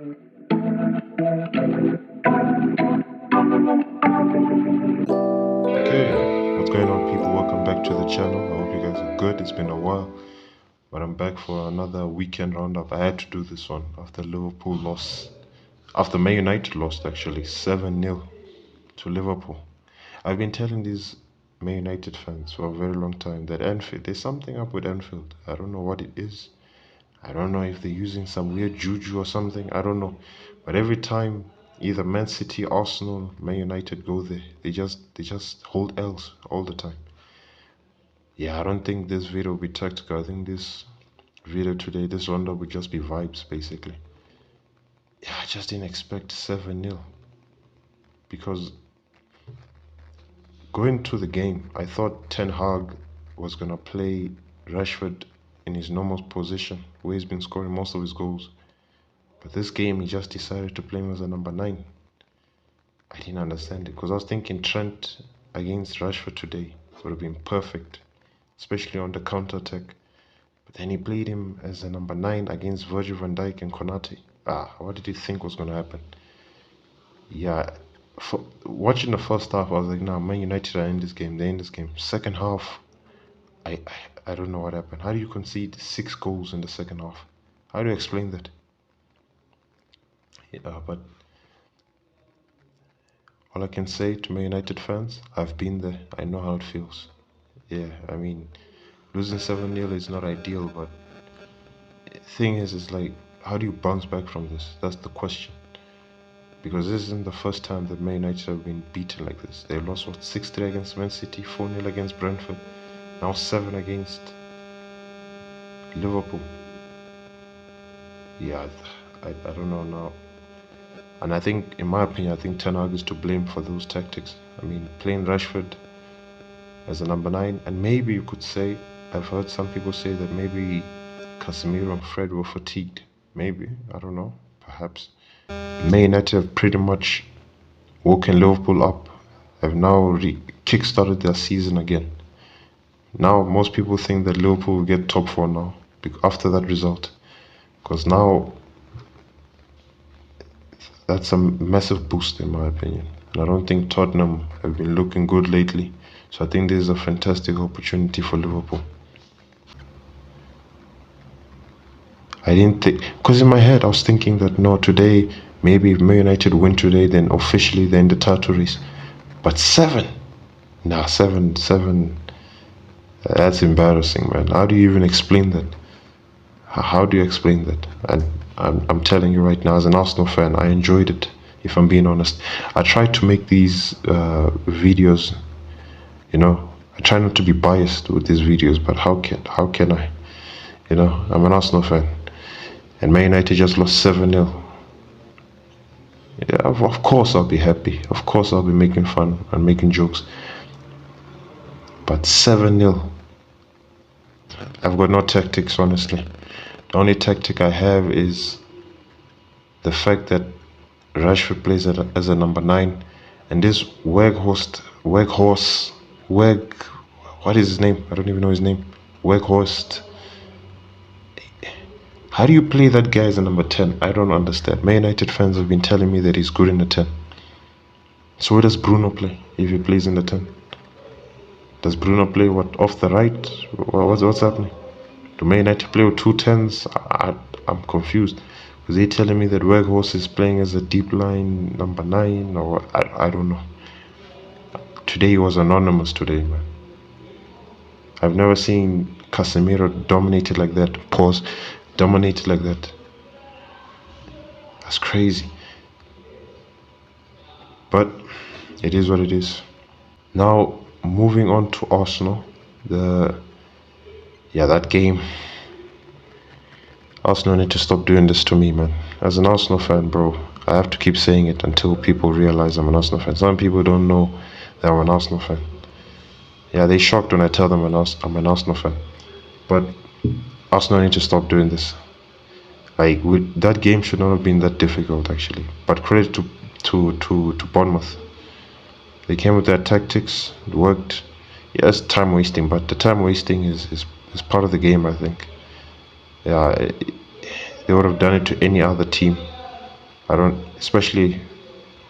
Okay, what's going on, people? Welcome back to the channel. I hope you guys are good. It's been a while, but I'm back for another weekend roundup. I had to do this one after Liverpool lost, after Man United lost actually 7-0 to Liverpool. I've been telling these Man United fans for a very long time that Anfield, there's something up with Anfield. I don't know what it is. I don't know if they're using some weird juju or something. I don't know. But every time either Man City, Arsenal, Man United go there, they just hold L's all the time. Yeah, I don't think this video will be tactical. I think this video today, this roundup will just be vibes basically. Yeah, I just didn't expect 7-0 because going to the game, I thought Ten Hag was gonna play Rashford in his normal position where he's been scoring most of his goals. But this game, he just decided to play him as a number 9. I didn't understand it because I was thinking Trent against Rashford today would have been perfect, especially on the counter attack. But then he played him as a number 9 against Virgil van Dijk and Konate. What did you think was going to happen? Yeah, watching the first half, I was like, nah, Man United are in this game. They're in this game. Second half, I, I don't know what happened. How do you concede 6 goals in the second half? How do you explain that? But all I can say to Man United fans, I've been there. I know how it feels. Yeah, I mean, losing 7-0 is not ideal, but thing is like, how do you bounce back from this? That's the question. Because this isn't the first time that Man United have been beaten like this. They lost, 6-3 against Man City, 4-0 against Brentford, now 7 against Liverpool. Yeah, I don't know now. And I think, in my opinion, I think Ten Hag is to blame for those tactics. I mean, playing Rashford as a number 9, and maybe you could say, I've heard some people say that maybe Casemiro and Fred were fatigued. Maybe, I don't know, perhaps. Man United have pretty much woken Liverpool up, have now kick-started their season again. Now, most people think that Liverpool will get top 4 now, after that result. Because now, that's a massive boost in my opinion. And I don't think Tottenham have been looking good lately. So I think this is a fantastic opportunity for Liverpool. I didn't think, because in my head I was thinking that no, today, maybe if Man United win today, then officially they're in the title race. But 7? Nah, 7, that's embarrassing, man. How do you even explain that? How do you explain that? And I'm telling you right now, as an Arsenal fan, I enjoyed it, if I'm being honest. I tried to make these videos, you know, I try not to be biased with these videos, but how can I? You know, I'm an Arsenal fan, and Man United just lost 7-0. Yeah, of course I'll be happy. Of course I'll be making fun and making jokes. But 7-0. I've got no tactics, honestly. The only tactic I have is the fact that Rashford plays as a number 9, and this Weghorst, what is his name? I don't even know his name. Weghorst. How do you play that guy as a number 10? I don't understand. Man United fans have been telling me that he's good in the 10. So where does Bruno play if he plays in the 10? Does Bruno play off the right? What's happening? Do Man United play with 2 10s? I'm confused. Because they're telling me that Weghorst is playing as a deep line number 9, or I don't know. Today he was anonymous today, man. I've never seen Casemiro dominated like that. Dominated like that. That's crazy. But it is what it is. Now, moving on to Arsenal. That game. Arsenal need to stop doing this to me, man. As an Arsenal fan, bro, I have to keep saying it until people realize I'm an Arsenal fan. Some people don't know that I'm an Arsenal fan. Yeah, they're shocked when I tell them I'm an Arsenal fan. But Arsenal need to stop doing this. Like, that game should not have been that difficult, actually. But credit to Bournemouth. They came with their tactics. It worked. Yes, time wasting, but the time wasting is part of the game, I think. Yeah, they would have done it to any other team. I don't, especially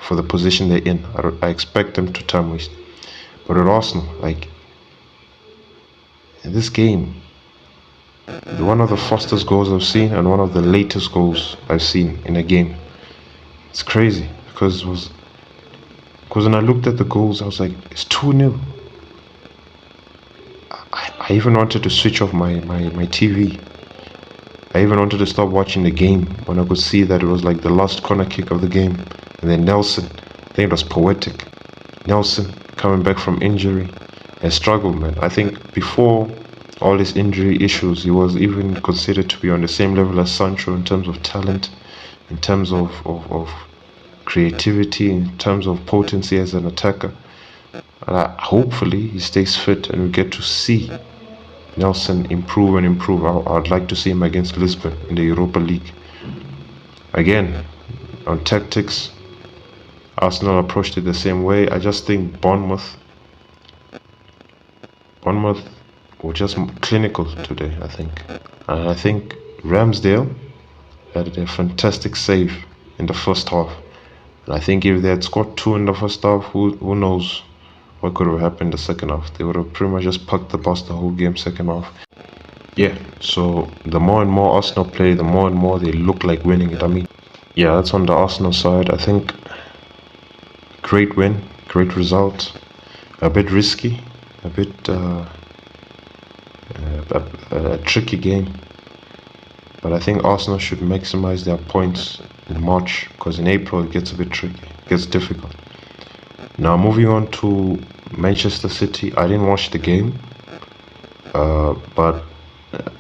for the position they're in. I expect them to time waste. But at Arsenal, like in this game, one of the fastest goals I've seen and one of the latest goals I've seen in a game. It's crazy because when I looked at the goals, I was like, it's 2-0. I even wanted to switch off my TV. I even wanted to stop watching the game when I could see that it was like the last corner kick of the game. And then Nelson, I think it was poetic. Nelson coming back from injury and struggled, man. I think before all his injury issues, he was even considered to be on the same level as Sancho in terms of talent, in terms of creativity, in terms of potency as an attacker. And hopefully he stays fit and we get to see Nelson improve and improve. I'd like to see him against Lisbon in the Europa League. Again, on tactics, Arsenal approached it the same way. I just think Bournemouth were just clinical today, I think. And I think Ramsdale had a fantastic save in the first half. And I think if they had scored 2 in the first half, who knows what could have happened in the second half. They would have pretty much just packed the bus the whole game second half. Yeah, so the more and more Arsenal play, the more and more they look like winning it. I mean, yeah, that's on the Arsenal side. I think great win, great result. A bit risky, a bit a tricky game. But I think Arsenal should maximize their points in March, because in April it gets a bit tricky, it gets difficult. Now moving on to Manchester City, I didn't watch the game, but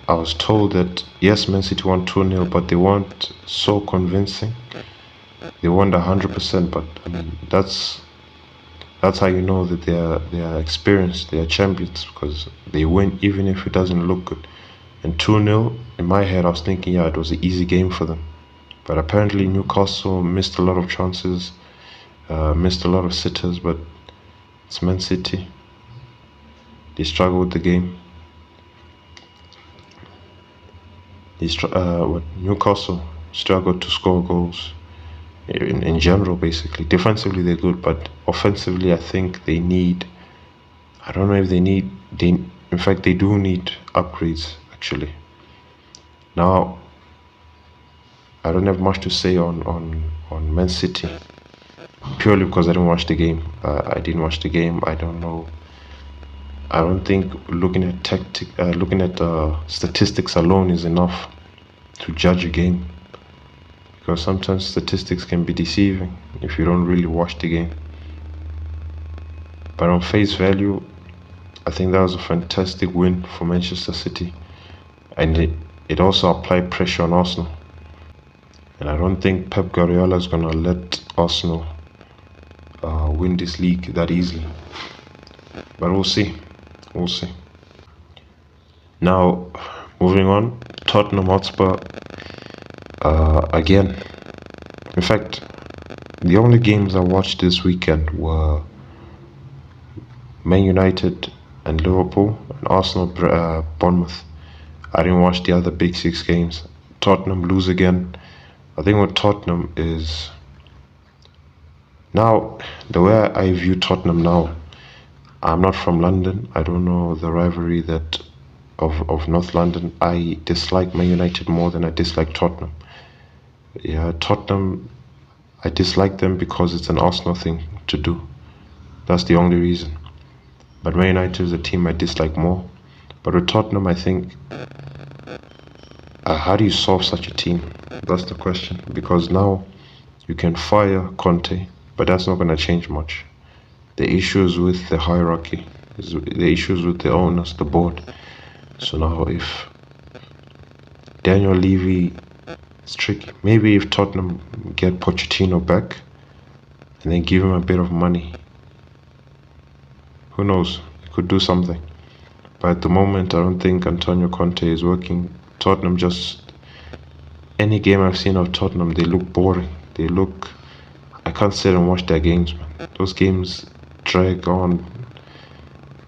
I was told that yes, Man City won 2-0, but they weren't so convincing. They won 100%, but I mean that's how you know that they are experienced, they are champions, because they win even if it doesn't look good. And 2-0, in my head I was thinking, yeah, it was an easy game for them. But apparently Newcastle missed a lot of chances, missed a lot of sitters, but it's Man City. They struggle with the game. Newcastle struggled to score goals in general, basically. Defensively they're good, but offensively I think they need, I don't know if in fact they do need upgrades actually. Now, I don't have much to say on Man City, purely because I didn't watch the game. I don't know. I don't think looking at statistics alone is enough to judge a game, because sometimes statistics can be deceiving if you don't really watch the game. But on face value, I think that was a fantastic win for Manchester City, and it also applied pressure on Arsenal. And I don't think Pep Guardiola is gonna let Arsenal win this league that easily. But we'll see. We'll see. Now, moving on, Tottenham Hotspur. Again, in fact, the only games I watched this weekend were Man United and Liverpool, and Arsenal, Bournemouth. I didn't watch the other big 6 games. Tottenham lose again. I think what Tottenham is now, the way I view Tottenham now, I'm not from London. I don't know the rivalry that of North London. I dislike Man United more than I dislike Tottenham. Yeah, Tottenham, I dislike them because it's an Arsenal thing to do. That's the only reason. But Man United is a team I dislike more. But with Tottenham, I think, how do you solve such a team? That's the question. Because now you can fire Conte, but that's not going to change much. The issues with the hierarchy, the issues with the owners, the board. So now if Daniel Levy, it's tricky. Maybe if Tottenham get Pochettino back and then give him a bit of money, who knows, he could do something. But at the moment, I don't think Antonio Conte is working. Tottenham just, any game I've seen of Tottenham, they look boring. I can't sit and watch their games, man. Those games drag on.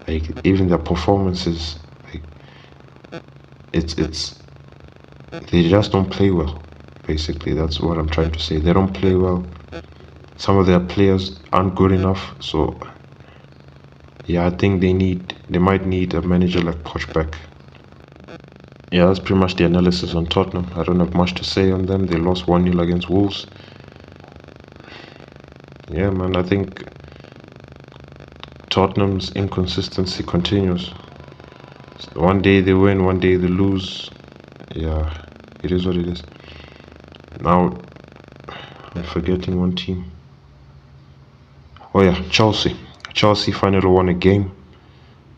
Like, even their performances, like, they just don't play well. Basically, that's what I'm trying to say. They don't play well. Some of their players aren't good enough. So yeah, I think they might need a manager like Pochback. Yeah, that's pretty much the analysis on Tottenham. I don't have much to say on them. They lost 1-0 against Wolves. Yeah, man, I think Tottenham's inconsistency continues. One day they win, one day they lose. Yeah, it is what it is. Now, I'm forgetting one team. Oh yeah, Chelsea. Chelsea finally won a game.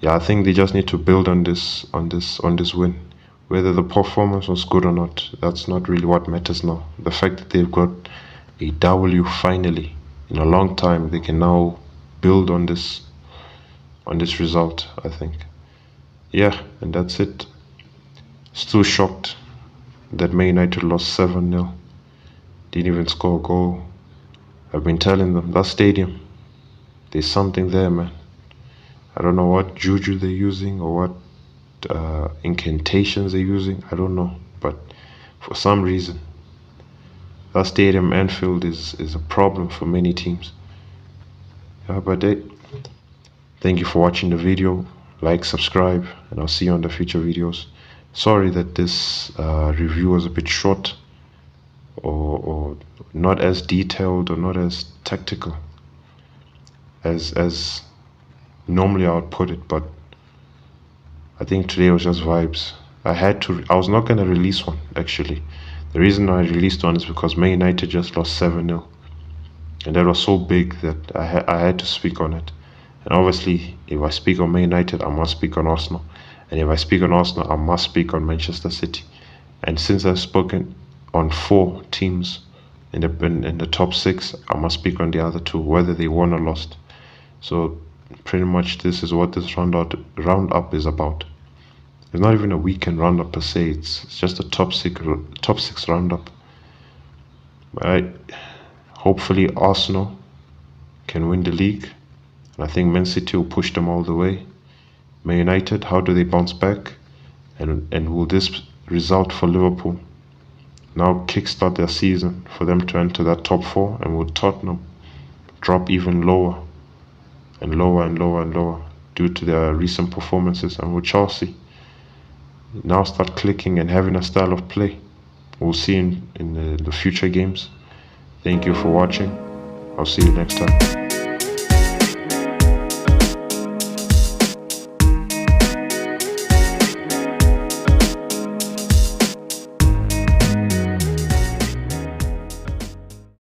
Yeah, I think they just need to build on this win. Whether the performance was good or not, that's not really what matters now. The fact that they've got a W finally in a long time, they can now build on this result, I think. Yeah, and that's it. Still shocked that Man United lost 7-0. Didn't even score a goal. I've been telling them, that stadium, there's something there, man. I don't know what juju they're using or what incantations they're using. I don't know. But for some reason, that stadium, Anfield, is a problem for many teams. Yeah, but thank you for watching the video. Like, subscribe, and I'll see you on the future videos. Sorry that this review was a bit short or not as detailed or not as tactical as normally I would put it, but I think today was just vibes. I was not gonna release one actually. The reason I released one is because Man United just lost 7-0, and that was so big that I had to speak on it. And obviously, if I speak on Man United, I must speak on Arsenal, and if I speak on Arsenal, I must speak on Manchester City. And since I've spoken on 4 teams in the top 6, I must speak on the other 2, whether they won or lost. So pretty much this is what this roundup is about. It's not even a weekend roundup per se. It's just a top 6 roundup. Hopefully Arsenal can win the league, and I think Man City will push them all the way. Man United, how do they bounce back? And will this result for Liverpool now kickstart their season for them to enter that top 4? And will Tottenham drop even lower and lower and lower and lower due to their recent performances? And will Chelsea now start clicking and having a style of play? We'll see in the future games. Thank you for watching. I'll see you next time.